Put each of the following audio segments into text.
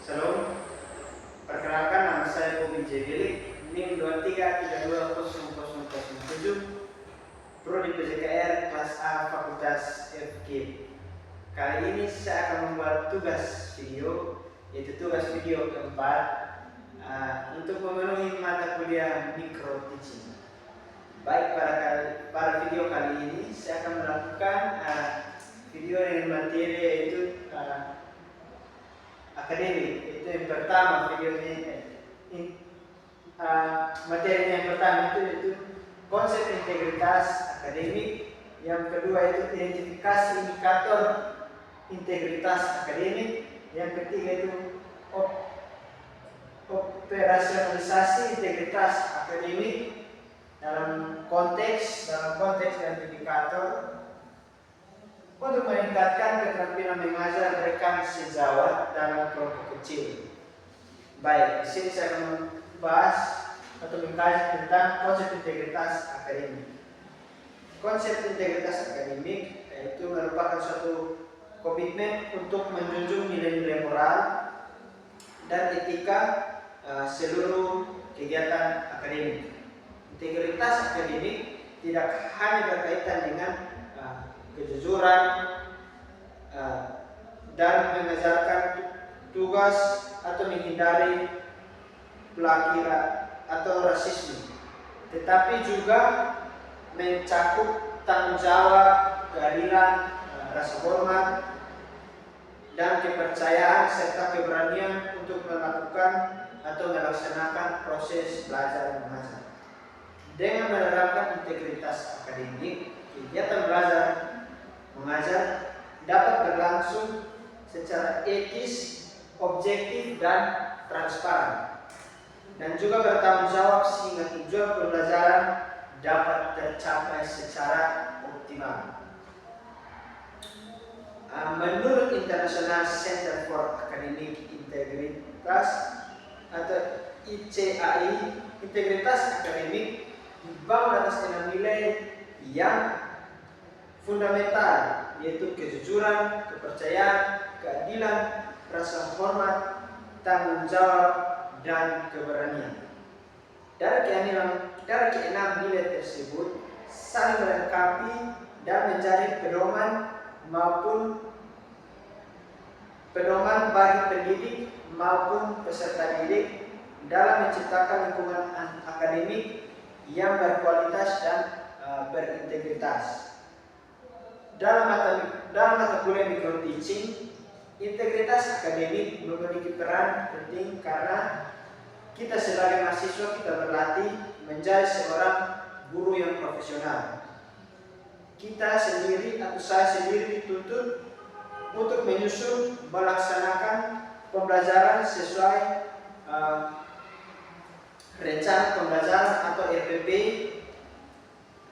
Shalom, perkenalkan nama saya Bobi Jebilik, NIM 23320007, Prodi PJKR kelas A Fakultas FG. Kali ini saya akan membuat tugas video, yaitu tugas video keempat untuk memenuhi mata kuliah micro teaching. Baik, pada video kali ini saya akan melakukan video dengan materi yaitu akademik. Itu yang pertama, materi yang pertama itu konsep integritas akademik. Yang kedua itu identifikasi indikator integritas akademik. Yang ketiga itu operasionalisasi integritas akademik dalam konteks dan indikator untuk meningkatkan keterampilan mengajar rekan sejawat dalam kelompok kecil. Baik, di sini saya akan membahas atau mengkaji tentang konsep integritas akademik. Konsep integritas akademik itu merupakan suatu komitmen untuk menjunjung nilai-nilai moral dan etika seluruh kegiatan akademik. Integritas akademik tidak hanya berkaitan dengan kejujuran dan mengajarkan tugas atau menghindari pelanggaran atau rasisme, tetapi juga mencakup tanggung jawab, keadilan, rasa hormat, dan kepercayaan serta keberanian untuk melakukan atau melaksanakan proses belajar mengajar. Dengan menerapkan integritas akademik, kegiatan belajar mengajar dapat berlangsung secara etis, objektif, dan transparan, dan juga bertanggung jawab sehingga tujuan pembelajaran dapat tercapai secara optimal. Menurut International Center for Academic Integritas atau ICAI, integritas akademik dibangun atas 6 nilai yang fundamental, yaitu kejujuran, kepercayaan, keadilan, rasa hormat, tanggung jawab, dan keberanian. Dari keenam nilai tersebut saling melengkapi dan menjadi pedoman bagi pendidik maupun peserta didik dalam menciptakan lingkungan akademik yang berkualitas dan berintegritas. Dalam mata kuliah micro teaching, integritas akademik memiliki peran penting karena kita sebagai mahasiswa kita berlatih menjadi seorang guru yang profesional. Kita sendiri atau saya sendiri dituntut untuk menyusun, melaksanakan pembelajaran sesuai rencana pembelajaran atau RPP,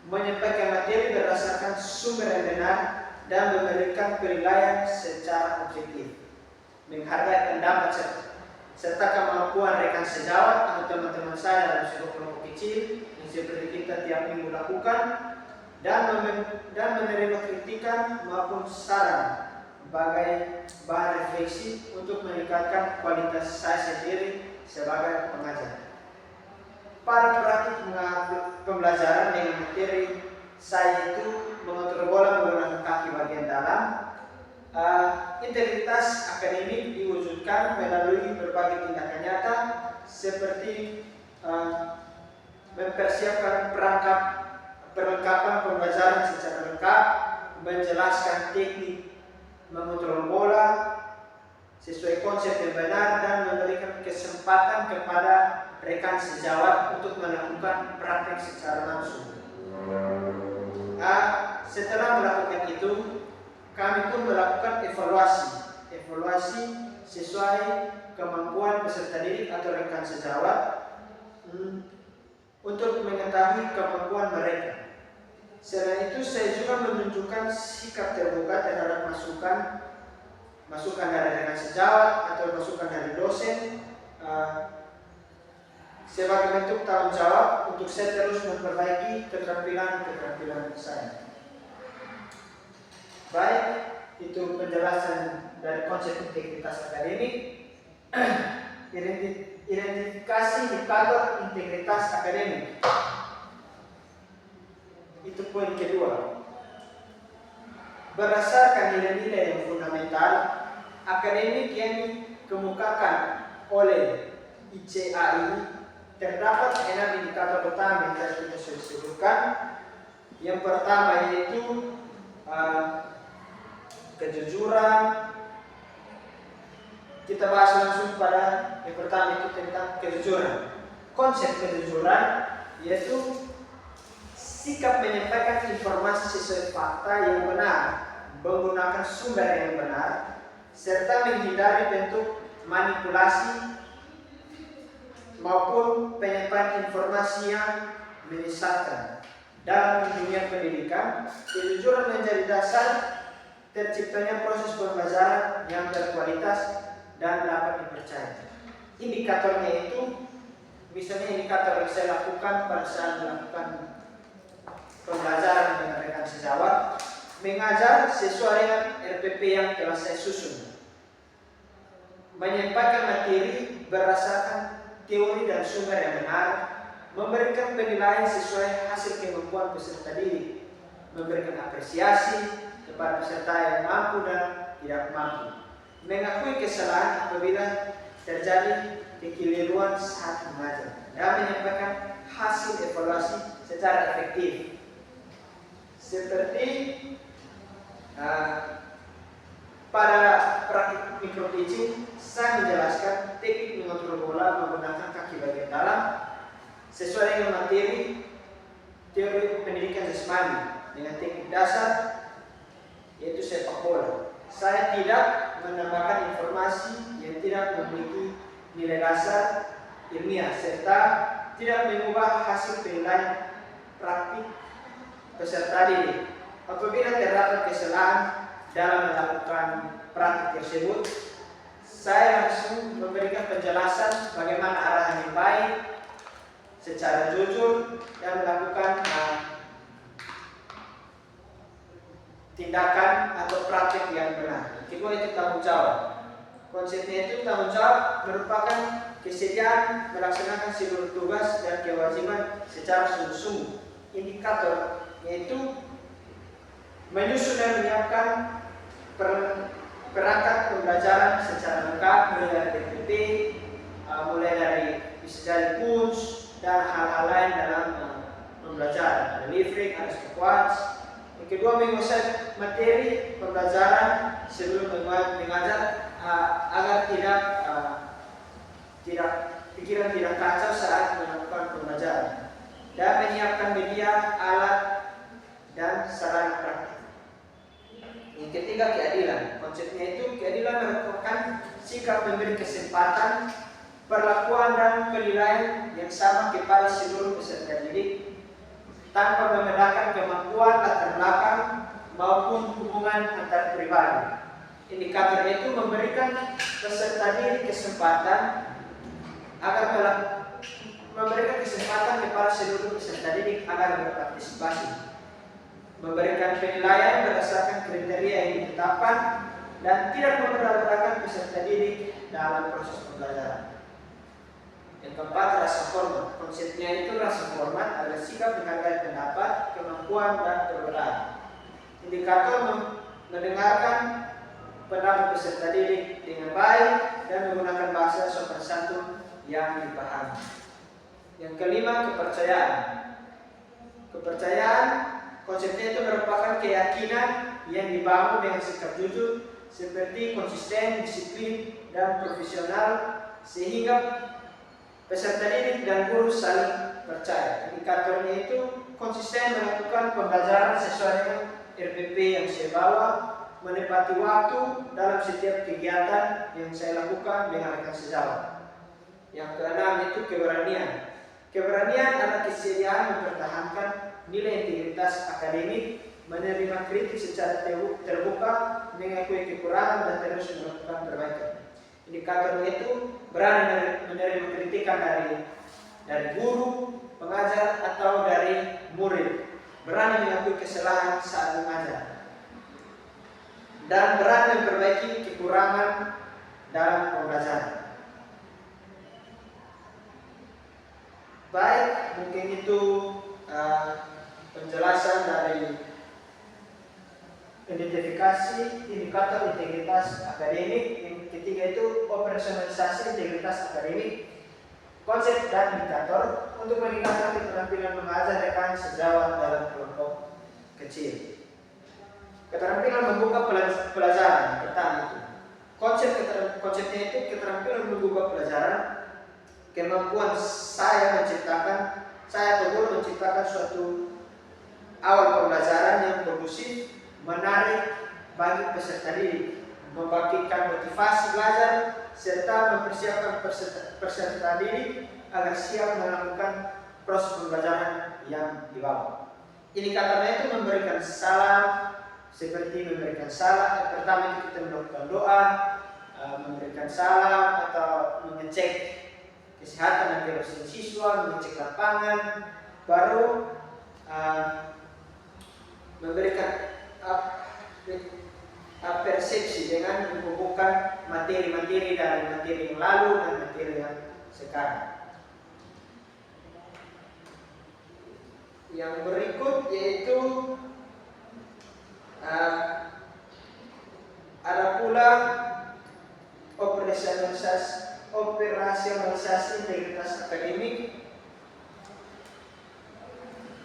menyampaikan materi berdasarkan sumber yang benar, dan memberikan penilaian secara objektif, menghargai pendapat serta kemampuan rekan sejawat atau teman-teman saya dalam sebuah kelompok kecil yang seperti kita tiap minggu lakukan, dan menerima kritikan maupun saran sebagai bahan refleksi untuk meningkatkan kualitas saya sendiri sebagai pengajar. Pada praktik pembelajaran dengan materi saya itu mengontrol bola menggunakan kaki bagian dalam. Integritas akademik diwujudkan melalui berbagai tindakan nyata seperti mempersiapkan perlengkapan pembelajaran secara lengkap, menjelaskan teknik mengontrol bola sesuai konsep yang benar, dan memberikan kesempatan kepada rekan sejawat untuk melakukan praktek secara langsung. Setelah melakukan itu, kami pun melakukan evaluasi sesuai kemampuan peserta didik atau rekan sejawat untuk mengetahui kemampuan mereka. Selain itu, saya juga menunjukkan sikap terbuka terhadap masukan dari rekan sejawat atau masukan dari dosen sebagai bentuk tanggung jawab untuk saya terus memperbaiki keterampilan saya. Baik, itu penjelasan dari konsep integritas akademik. Identifikasi indikator integritas akademik. Itu poin kedua. Berdasarkan nilai-nilai yang fundamental, akademik yang dikemukakan oleh ICAI terdapat 6 indikator utama yang tadi kita sudah sebutkan. Yang pertama yaitu kejujuran. Kita bahas langsung pada yang pertama itu tentang kejujuran. Konsep kejujuran yaitu sikap menyampaikan informasi sesuai fakta yang benar, menggunakan sumber yang benar, serta menghindari bentuk manipulasi maupun penyampaian informasi yang menyesatkan. Dalam dunia pendidikan, kejujuran menjadi dasar terciptanya proses pembelajaran yang berkualitas dan dapat dipercaya. Indikatornya itu, misalnya indikator yang saya lakukan pada saat melakukan pembelajaran dengan rekan sejawat, mengajar sesuai dengan RPP yang telah saya susun, menyampaikan materi berdasarkan teori dan sumber yang benar, memberikan penilaian sesuai hasil kemampuan peserta didik, memberikan apresiasi kepada peserta yang mampu dan tidak mampu, mengakui kesalahan apabila terjadi kekeliruan saat mengajar, dan menyampaikan hasil evaluasi secara efektif. Seperti pada praktik micropitching, saya menjelaskan teknik mengontrol bola menggunakan kaki bagian dalam sesuai dengan materi teori pendidikan jasmani dengan teknik dasar yaitu sepak bola. Saya tidak menambahkan informasi yang tidak memiliki nilai dasar ilmiah serta tidak mengubah hasil penilaian praktik peserta didik. Apabila terdapat kesalahan dalam melakukan praktik tersebut, saya langsung memberikan penjelasan bagaimana arahan yang baik secara jujur dan melakukan tindakan atau praktik yang benar. Kedua itu tanggung jawab. Konsepnya itu tanggung jawab merupakan kesediaan melaksanakan seluruh tugas dan kewajiban secara sungguh-sungguh. Indikator yaitu menyusun dan menyiapkan perangkat pembelajaran secara lengkap, mulai dari PPT, mulai dari bisa jadi punch dan hal-hal lain dalam pembelajaran. Ada livrek, ada stopwatch. Yang kedua, menguasai materi pembelajaran sebelum mengajar agar pikiran tidak kacau saat melakukan pembelajaran, dan menyiapkan media, alat, dan sarana praktik. Yang ketiga, keadilan. Konsepnya itu keadilan merupakan sikap memberi kesempatan, perlakuan dan penilaian yang sama kepada seluruh peserta didik tanpa membedakan kemampuan, latar belakang maupun hubungan antar pribadi. Indikator itu memberikan peserta didik kesempatan kepada seluruh peserta didik agar berpartisipasi, memberikan penilaian berdasarkan kriteria yang ditetapkan, dan tidak membedakan peserta didik dalam proses pembelajaran. Yang keempat, rasa hormat. Konsepnya itu rasa hormat adalah sikap menghargai pendapat, kemampuan, dan perbedaan. Indikator mendengarkan pendapat peserta didik dengan baik dan menggunakan bahasa sopan santun yang dipahami. Yang kelima, kepercayaan. Kepercayaan, konsepnya itu merupakan keyakinan yang dibangun dengan sikap jujur, seperti konsisten, disiplin, dan profesional, sehingga peserta didik dan guru saling percaya. Indikatornya itu konsisten melakukan pembelajaran sesuai dengan RPP yang saya bawa, menepati waktu dalam setiap kegiatan yang saya lakukan dengan rekan sejawat. Yang keenam itu keberanian. Keberanian adalah kesediaan mempertahankan nilai integritas akademik, menerima kritik secara terbuka, mengakui kekurangan, dan terus melakukan perbaikan. Indikatornya itu berani menerima kritikan dari guru, pengajar, atau dari murid, berani mengakui kesalahan saat mengajar, dan berani memperbaiki kekurangan dalam pembelajaran. Baik, mungkin itu penjelasan dari identifikasi indikator integritas akademik. Yang ketiga itu operasionalisasi integritas akademik. Konsep dan indikator untuk meningkatkan keterampilan mengajar rekan sejawat dalam kelompok kecil. Keterampilan membuka pelajaran pertama itu. Konsepnya itu keterampilan membuka pelajaran, kemampuan saya atau guru menciptakan suatu awal pembelajaran yang kondusif, menarik bagi peserta didik, membangkitkan motivasi belajar, serta mempersiapkan peserta didik agar siap melakukan proses pembelajaran yang dibawa. Indikatornya itu memberikan salam, seperti memberikan salam. Pertama itu kita melakukan doa, memberikan salam atau mengecek kesehatan dan kebersihan siswa, mengecek lapangan, baru memberikan persepsi dengan menghubungkan materi-materi dari materi yang lalu dan materi yang sekarang. Yang berikut yaitu ada pula operasionalisasi integritas akademik.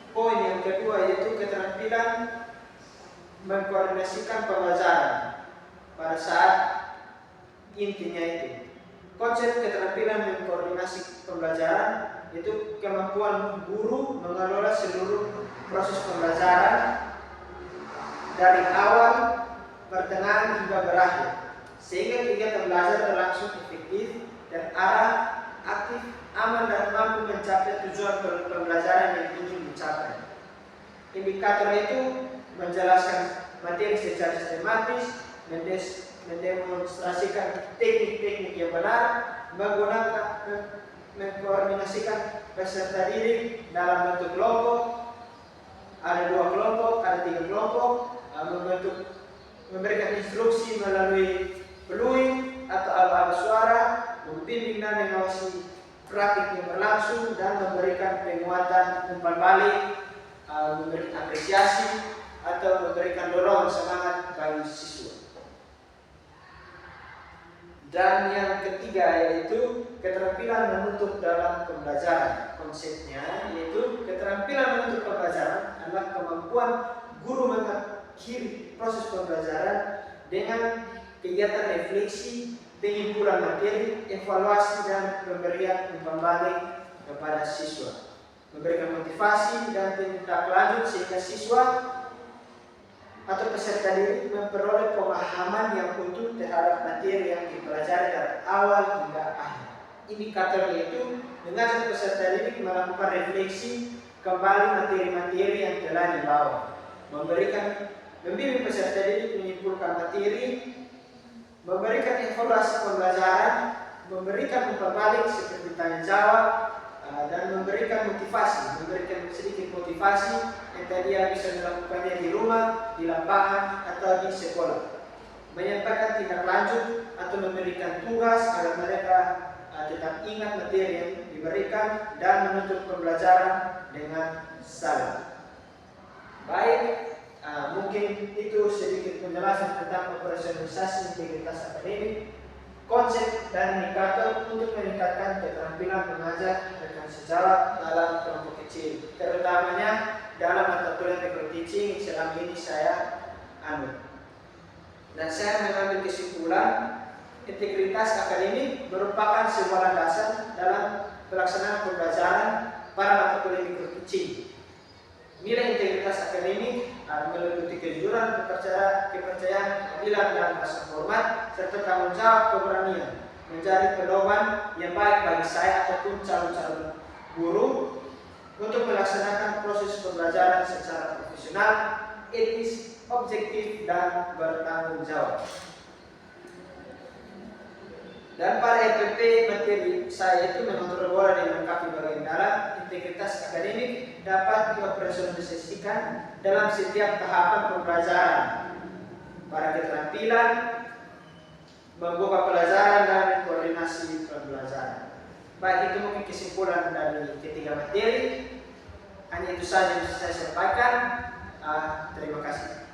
Poin yang kedua yaitu keterampilan mengkoordinasikan pembelajaran pada saat intinya itu. Konsep keterampilan mengkoordinasi pembelajaran itu kemampuan guru mengelola seluruh proses pembelajaran dari awal, pertengahan hingga berakhir, sehingga kegiatan belajar berlangsung efektif dan arah aktif, aman dan mampu mencapai tujuan pembelajaran yang ingin dicapai. Indikator itu menjelaskan materi secara sistematis, mendemonstrasikan teknik-teknik yang benar, mengkoordinasikan peserta didik dalam bentuk kelompok, ada 2 kelompok, ada 3 kelompok, memberikan instruksi melalui peluit atau aba-aba suara, membimbing dan mengawasi praktik yang berlangsung, dan memberikan penguatan umpan balik, memberikan apresiasi atau memberikan dorongan semangat bagi siswa. Dan yang ketiga yaitu keterampilan menuntut dalam pembelajaran. Konsepnya yaitu keterampilan menuntut pembelajaran adalah kemampuan guru mengakhiri proses pembelajaran dengan kegiatan refleksi, pengumpulan materi, evaluasi dan pemberian umpan balik kepada siswa. Memberikan motivasi dan tindak lanjut sehingga siswa atau peserta didik memperoleh pemahaman yang utuh terhadap materi yang dipelajari dari awal hingga akhir. Indikatornya itu mengajak peserta didik melakukan refleksi kembali materi-materi yang telah dibawa, membimbing peserta didik menyimpulkan materi, memberikan evaluasi pembelajaran, memberikan umpan balik seperti tanya jawab, dan memberikan sedikit motivasi yang tadi bisa dilakukannya di rumah, di lapangan, atau di sekolah. Menyampaikan tindak lanjut atau memberikan tugas agar mereka tetap ingat materi yang diberikan dan menuntut pembelajaran dengan sabar. Baik, mungkin itu sedikit penjelasan tentang operasionalisasi integritas akademik, konsep dan indikator untuk meningkatkan keterampilan mengajar rekan sejawat dalam kelompok kecil, terutamanya dalam mata kuliah technical teaching selama ini saya anut. Dan saya mengambil kesimpulan integritas akademik merupakan sebuah landasan dalam pelaksanaan pembelajaran para mata kuliah technical teaching. Nilai integritas akademik meliputi kejujuran, kepercayaan, keadilan dan rasa hormat, serta tanggung jawab keberanian menjadi pedoman yang baik bagi saya ataupun calon-calon guru untuk melaksanakan proses pembelajaran secara profesional, etis, objektif, dan bertanggung jawab. Dan pada EPP materi saya itu memang tergolong yang melengkapi bagian dalam integritas akademik dapat dioperasionalisasikan dalam setiap tahapan pembelajaran pada keterampilan, membuka pelajaran dan koordinasi pembelajaran. Baik, itu mungkin kesimpulan dari ketiga materi. Hanya itu saja yang bisa saya sampaikan. Terima kasih.